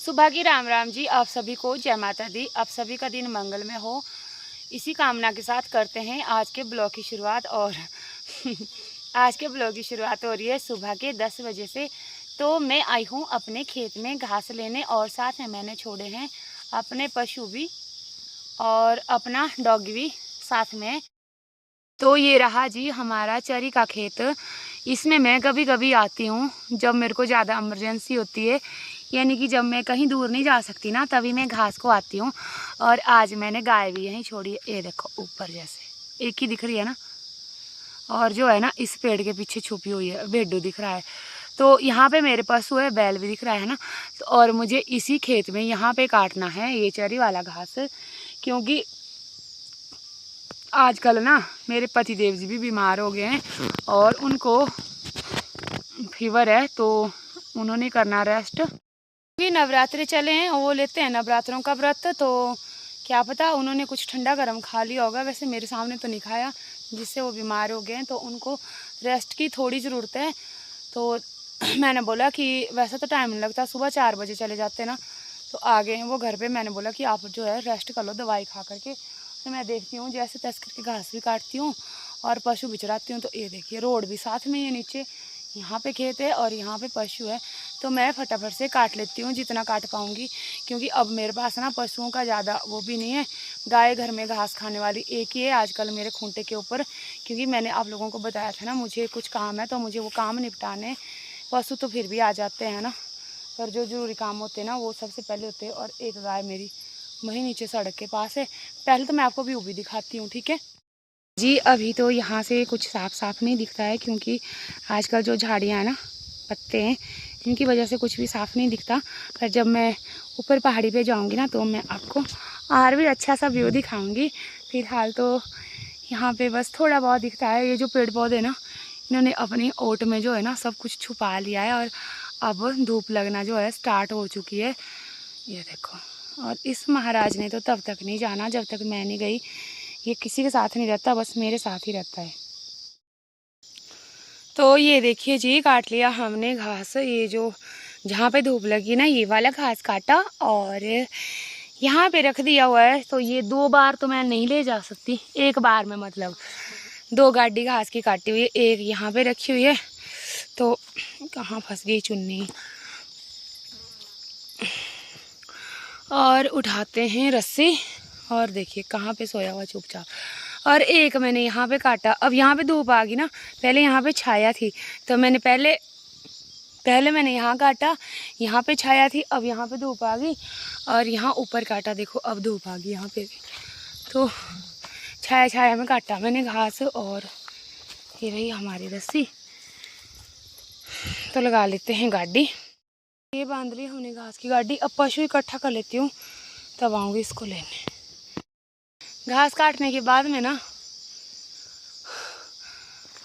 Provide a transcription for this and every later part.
सुबह की राम राम जी। आप सभी को जय माता दी। आप सभी का दिन मंगलमय हो, इसी कामना के साथ करते हैं आज के ब्लॉग की शुरुआत। और आज के ब्लॉग की शुरुआत हो रही है सुबह के 10 बजे से। तो मैं आई हूँ अपने खेत में घास लेने, और साथ में मैंने छोड़े हैं अपने पशु भी और अपना डॉगी भी साथ में। तो ये रहा जी हमारा चरी का खेत। इसमें मैं कभी कभी आती हूँ जब मेरे को ज़्यादा इमरजेंसी होती है, यानी कि जब मैं कहीं दूर नहीं जा सकती ना, तभी मैं घास को आती हूँ। और आज मैंने गाय भी यहीं छोड़ी है। ये देखो ऊपर जैसे एक ही दिख रही है ना, और जो है ना इस पेड़ के पीछे छुपी हुई है भेड्डू दिख रहा है। तो यहाँ पे मेरे पशु है, बैल भी दिख रहा है ना। तो और मुझे इसी खेत में यहाँ पे काटना है ये चरी वाला घास, क्योंकि आजकल ना मेरे पति देव जी भी बीमार हो गए हैं और उनको फीवर है, तो उन्होंने करना रेस्ट। क्योंकि नवरात्रि चले हैं, वो लेते हैं नवरात्रों का व्रत, तो क्या पता उन्होंने कुछ ठंडा गर्म खा लिया होगा। वैसे मेरे सामने तो नहीं खाया, जिससे वो बीमार हो गए हैं, तो उनको रेस्ट की थोड़ी ज़रूरत है। तो मैंने बोला कि वैसा तो टाइम नहीं लगता, सुबह 4 बजे चले जाते ना, तो आ गए हैं वो घर पे। मैंने बोला कि आप जो है रेस्ट कर लो दवाई खा करके। तो मैं देखती हूँ जैसे तैसे करके घास भी काटती हूँ और पशु भी चराती हूँ। तो ये देखिए रोड भी साथ में, ये नीचे यहाँ पे खेत है और यहाँ पे पशु है। तो मैं फटाफट से काट लेती हूँ जितना काट पाऊँगी, क्योंकि अब मेरे पास ना पशुओं का ज़्यादा वो भी नहीं है। गाय घर में घास खाने वाली एक ही है आजकल मेरे खूंटे के ऊपर, क्योंकि मैंने आप लोगों को बताया था ना मुझे कुछ काम है, तो मुझे वो काम निपटाने। पशु तो फिर भी आ जाते हैं ना, पर जो ज़रूरी काम होते हैं ना वो सबसे पहले होते हैं। और एक गाय मेरी वहीं नीचे सड़क के पास है। पहले तो मैं आपको व्यू भी दिखाती हूँ, ठीक है जी। अभी तो यहाँ से कुछ साफ साफ नहीं दिखता है, क्योंकि आजकल जो झाड़ियाँ हैं ना, पत्ते हैं, इनकी वजह से कुछ भी साफ नहीं दिखता। पर जब मैं ऊपर पहाड़ी पे जाऊँगी ना, तो मैं आपको और भी अच्छा सा व्यू दिखाऊँगी। फिलहाल तो यहाँ पे बस थोड़ा बहुत दिखता है। ये जो पेड़ पौधे ना, इन्होंने अपनी ओट में जो है ना सब कुछ छुपा लिया है, और अब धूप लगना जो है स्टार्ट हो चुकी है, ये देखो। और इस महाराज ने तो तब तक नहीं जाना जब तक मैं नहीं गई। ये किसी के साथ नहीं रहता, बस मेरे साथ ही रहता है। तो ये देखिए जी काट लिया हमने घास। ये जो जहाँ पे धूप लगी ना, ये वाला घास काटा और यहाँ पे रख दिया हुआ है। तो ये 2 बार तो मैं नहीं ले जा सकती, एक बार में मतलब 2 गाड़ी घास की काटी हुई है। एक यहाँ पे रखी हुई है, तो कहाँ फंस गई चुन्नी। और उठाते हैं रस्सी, और देखिए कहाँ पे सोया हुआ चुपचाप। और एक मैंने यहाँ पे काटा। अब यहाँ पे धूप आ गई ना, पहले यहाँ पे छाया थी, तो मैंने पहले मैंने यहाँ काटा, यहाँ पे छाया थी, अब यहाँ पे धूप आ गई। और यहाँ ऊपर काटा, देखो अब धूप आ गई यहाँ पे भी। तो छाया छाया में काटा मैंने घास। और ये रही हमारी रस्सी, तो लगा लेते हैं गाड़ी। ये बांध ली हमने घास की गाड़ी। अब पशु इकट्ठा कर लेती हूँ, तब आऊँगी इसको लेने। घास काटने के बाद में ना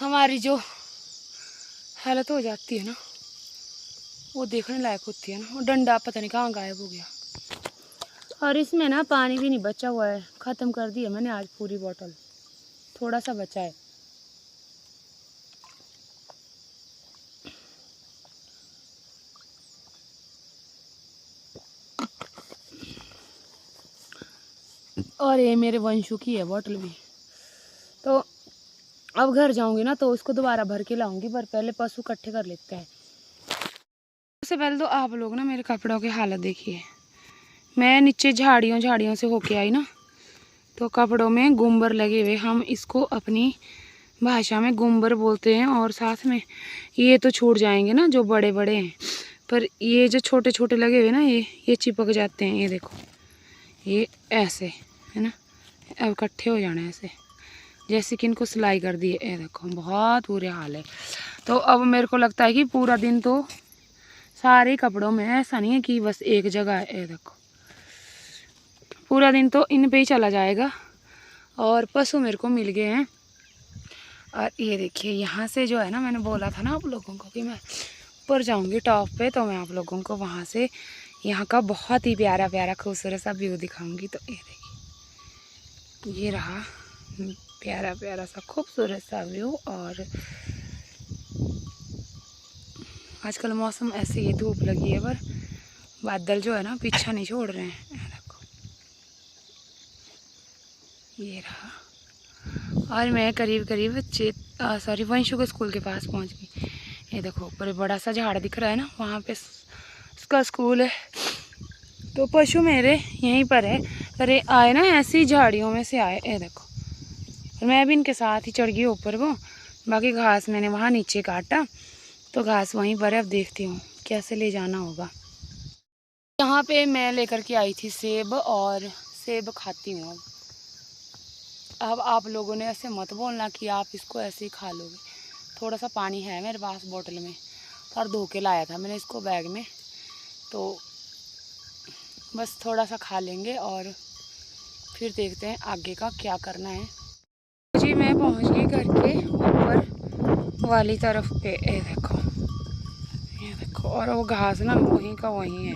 हमारी जो हालत हो जाती है ना, वो देखने लायक होती है ना। वो डंडा पता नहीं कहाँ गायब हो गया। और इसमें ना पानी भी नहीं बचा हुआ है, ख़त्म कर दिया मैंने आज पूरी बोतल, थोड़ा सा बचा है। और ये मेरे वंशु की है बोतल भी। तो अब घर जाऊंगी ना, तो उसको दोबारा भर के लाऊंगी, पर पहले पशु इकट्ठे कर लेते हैं। सबसे पहले तो आप लोग ना मेरे कपड़ों की हालत देखिए। मैं नीचे झाड़ियों से होके आई ना, तो कपड़ों में गुम्बर लगे हुए, हम इसको अपनी भाषा में गुम्बर बोलते हैं। और साथ में ये तो छूट जाएंगे ना जो बड़े बड़े हैं, पर ये जो छोटे छोटे लगे हुए ना, ये चिपक जाते हैं। ये देखो ये ऐसे है ना, अब इकट्ठे हो जाना ऐसे, जैसे कि इनको सिलाई कर दी है। ये देखो बहुत बुरे हाल है। तो अब मेरे को लगता है कि पूरा दिन तो सारे कपड़ों में, ऐसा नहीं है कि बस एक जगह है। ये देखो पूरा दिन तो इन पे ही चला जाएगा। और पशु मेरे को मिल गए हैं। और ये देखिए यहाँ से जो है ना, मैंने बोला था ना आप लोगों को कि मैं ऊपर जाऊँगी टॉप पे, तो मैं आप लोगों को वहाँ से यहाँ का बहुत ही प्यारा प्यारा खूबसूरत सा व्यू दिखाऊंगी। तो ये देखिए ये रहा प्यारा प्यारा सा खूबसूरत सा व्यू। और आजकल मौसम ऐसे ही धूप लगी है, पर बादल जो है ना पीछा नहीं छोड़ रहे हैं, देखो ये रहा। और मैं करीब करीब वंशु के स्कूल के पास पहुंच गई। ये देखो ऊपर बड़ा सा झाड़ दिख रहा है ना, वहाँ पे उसका स्कूल है। तो पशु मेरे यहीं पर है। अरे आए ना ऐसी झाड़ियों में से आए, ये देखो। और मैं भी इनके साथ ही चढ़ गई ऊपर को। बाकी घास मैंने वहाँ नीचे काटा, तो घास वहीं पर है। अब देखती हूँ कैसे ले जाना होगा। यहाँ पे मैं लेकर के आई थी सेब, और सेब खाती हूँ। अब आप लोगों ने ऐसे मत बोलना कि आप इसको ऐसे ही खा लोगे। थोड़ा सा पानी है मेरे पास बोतल में, और धो के लाया था मैंने इसको बैग में, तो बस थोड़ा सा खा लेंगे और फिर देखते हैं आगे का क्या करना है। जी मैं पहुंच गई घर के ऊपर वाली तरफ पे। ये देखो और वो घास ना वहीं का वहीं है।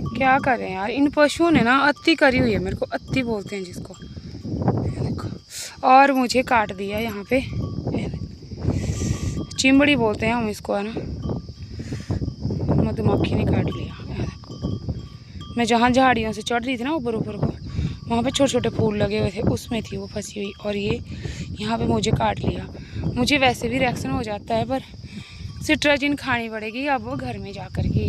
क्या करें यार, इन पशुओं ने ना अति करी हुई है। मेरे को अति बोलते हैं जिसको। ये देखो और मुझे काट दिया यहाँ पे। चिमड़ी बोलते हैं हम इसको, है ना, मधुमक्खी ने काट लिया। ये देखो मैं जहाँ झाड़ियों से चढ़ रही थी ना ऊपर को, वहाँ पे छोटे छोटे फूल लगे हुए थे, उसमें थी वो फंसी हुई, और ये यहाँ पे मुझे काट लिया। मुझे वैसे भी रिएक्शन हो जाता है, पर सिट्राजिन खानी पड़ेगी अब वो घर में जा कर के।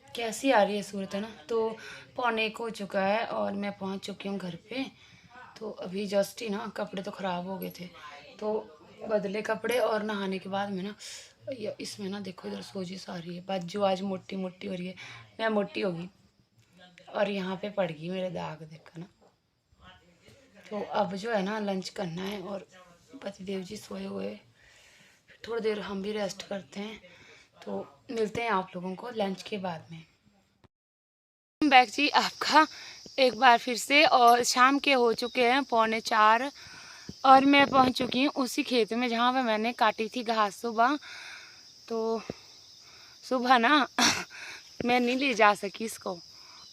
कैसी आ रही है सूरत, है ना। तो 1:45 हो चुका है और मैं पहुँच चुकी हूँ घर पे। तो अभी जस्ट ही ना कपड़े तो ख़राब हो गए थे, तो बदले कपड़े, और नहाने के बाद में ना इसमें ना देखो इधर सोजिश आ रही है। बाजू आज मोटी मोटी हो रही है, मैं मोटी होगी। और यहाँ पे पड़ गई मेरे दाग, देखा ना। तो अब जो है ना लंच करना है, और पतिदेव जी सोए हुए, थोड़ी देर हम भी रेस्ट करते हैं। तो मिलते हैं आप लोगों को लंच के बाद में। बैक जी आपका एक बार फिर से, और शाम के हो चुके हैं 3:45, और मैं पहुंच चुकी हूँ उसी खेत में जहाँ पे मैंने काटी थी घास सुबह। तो सुबह ना मैं नहीं ले जा सकी इसको,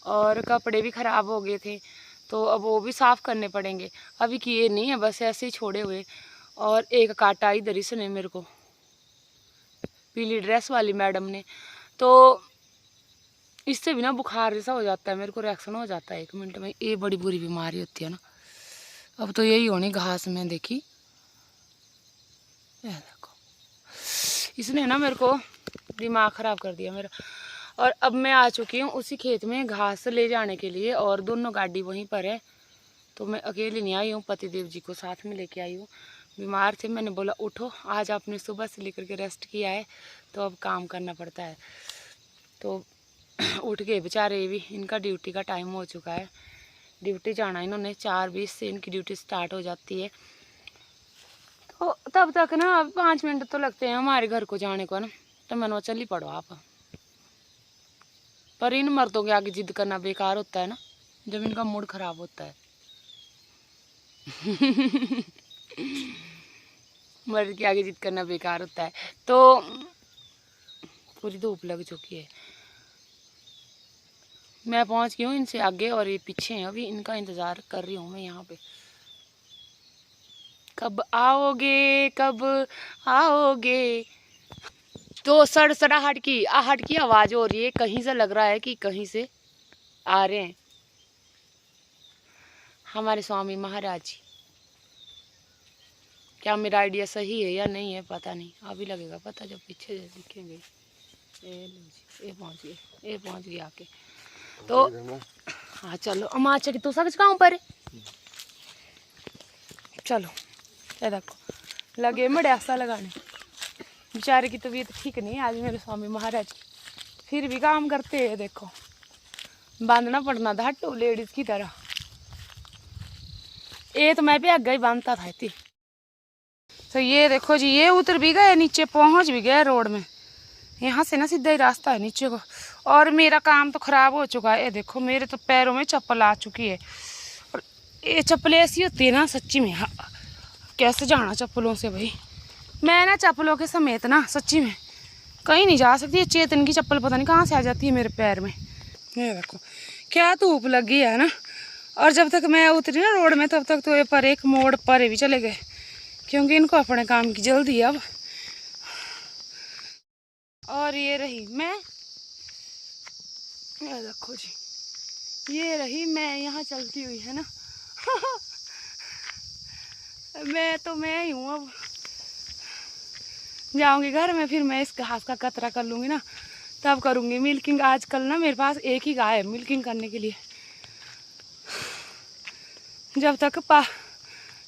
और कपड़े भी ख़राब हो गए थे, तो अब वो भी साफ़ करने पड़ेंगे। अभी किए नहीं है, बस ऐसे ही छोड़े हुए। और एक काटा इधर ही सुने मेरे को, पीली ड्रेस वाली मैडम ने। तो इससे भी ना बुखार जैसा हो जाता है, मेरे को रिएक्शन हो जाता है 1 मिनट में। ये बड़ी बुरी बीमारी होती है ना। अब तो यही होनी घास में, देखी ये देखो, इसने ना मेरे को दिमाग ख़राब कर दिया मेरा। और अब मैं आ चुकी हूँ उसी खेत में घास ले जाने के लिए, और दोनों गाड़ी वहीं पर है। तो मैं अकेली नहीं आई हूँ, पतिदेव जी को साथ में लेके आई हूँ। बीमार थे, मैंने बोला उठो, आज आपने सुबह से लेकर के रेस्ट किया है, तो अब काम करना पड़ता है। तो उठ गए बेचारे भी, इनका ड्यूटी का टाइम हो चुका है। ड्यूटी जाना इन्होंने 4:20 से इनकी ड्यूटी स्टार्ट हो जाती है। तो तब तक ना 5 मिनट तो लगते हैं हमारे घर को जाने को ना। तो मैंने चल ही पड़ो आप। पर इन मर्दों के आगे जिद करना बेकार होता है ना, जब इनका मूड खराब होता है। मर्द के आगे जिद करना बेकार होता है। तो पूरी धूप लग चुकी है, मैं पहुंच गई हूँ इनसे आगे, और ये पीछे हैं। अभी इनका इंतज़ार कर रही हूँ मैं यहाँ पे। कब आओगे कब आओगे। तो सड़सड़ाहट की आहट की आवाज़ हो रही है, कहीं से लग रहा है कि कहीं से आ रहे हैं हमारे स्वामी महाराज जी। क्या मेरा आइडिया सही है या नहीं है पता नहीं, अभी लगेगा पता जब पीछे दिखेंगे। ये पहुंच गए आके। तो हाँ चलो अमाचा की तो सच कहाँ पर चलो। ये देखो लगे मड़ासा लगाने, बेचारे की तबीयत ठीक नहीं है आज मेरे स्वामी महाराज की, फिर भी काम करते हैं। देखो बांधना पड़ना था हट्टू लेडीज की तरह। ये तो मैं भी आगे ही बांधता था इतनी। तो ये देखो जी, ये उतर भी गए नीचे, पहुंच भी गया रोड में। यहाँ से ना सीधा ही रास्ता है नीचे को। और मेरा काम तो ख़राब हो चुका है। ये देखो मेरे तो पैरों में चप्पल आ चुकी है, और ये चप्पलें ऐसी होती है ना सच्ची में। हाँ, कैसे जाना चप्पलों से भाई। मैं ना चप्पलों के समेत ना सच्ची में कहीं नहीं जा सकती। ये चेतन की चप्पल पता नहीं कहाँ से आ जाती है मेरे पैर में। ये देखो क्या धूप लगी है ना। और जब तक मैं उतरी ना रोड में, तब तक तो ये पर एक मोड़ पर भी चले गए, क्योंकि इनको अपने काम की जल्दी है अब। और ये रही मैं, ये देखो जी, ये रही मैं यहाँ चलती हुई, है ना। मैं ही हूँ। अब जाऊंगी घर में, फिर मैं इस घास का कतरा कर लूँगी ना, तब करूँगी मिल्किंग। आजकल ना मेरे पास एक ही गाय है मिल्किंग करने के लिए। जब तक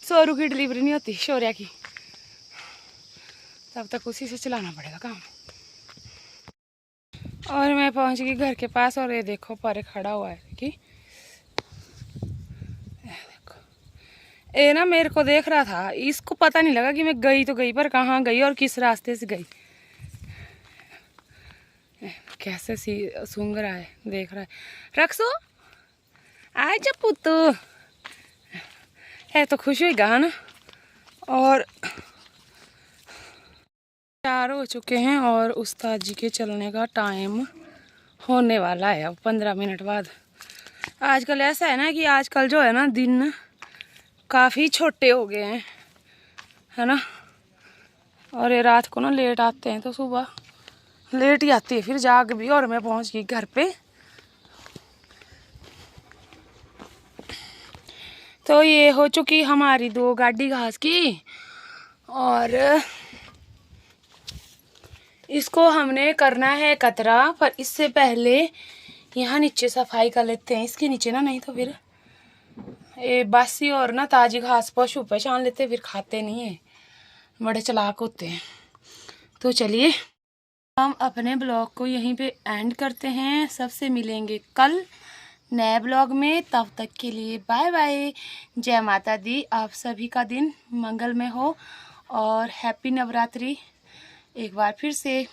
सोरू की डिलीवरी नहीं होती, शौर्या की, तब तक उसी से चलाना पड़ेगा काम। और मैं पहुंच गई घर के पास, और ये देखो परे खड़ा हुआ है कि ये ना मेरे को देख रहा था, इसको पता नहीं लगा कि मैं गई तो गई, पर कहाँ गई और किस रास्ते से गई। कैसे सूंघ रहा है, देख रहा है। रक्सो आए जब पुत्तू है तो खुश होगा ना। और 4 हो चुके हैं और उस्ताद जी के चलने का टाइम होने वाला है अब 15 मिनट बाद। आजकल ऐसा है ना कि आजकल जो है ना दिन काफ़ी छोटे हो गए हैं, है ना। और ये रात को ना लेट आते हैं तो सुबह लेट ही आती है, फिर जाग भी। और मैं पहुंच गई घर पे। तो ये हो चुकी हमारी 2 गाड़ी घास की, और इसको हमने करना है कतरा। पर इससे पहले यहाँ नीचे सफाई कर लेते हैं, इसके नीचे ना, नहीं तो फिर ये बासी और ना ताजी घास पशु पहचान लेते, फिर खाते नहीं है, बड़े चालाक होते हैं। तो चलिए हम अपने ब्लॉग को यहीं पे एंड करते हैं। सबसे मिलेंगे कल नए ब्लॉग में, तब तक के लिए बाय बाय। जय माता दी। आप सभी का दिन मंगलमय हो और हैप्पी नवरात्रि एक बार फिर से।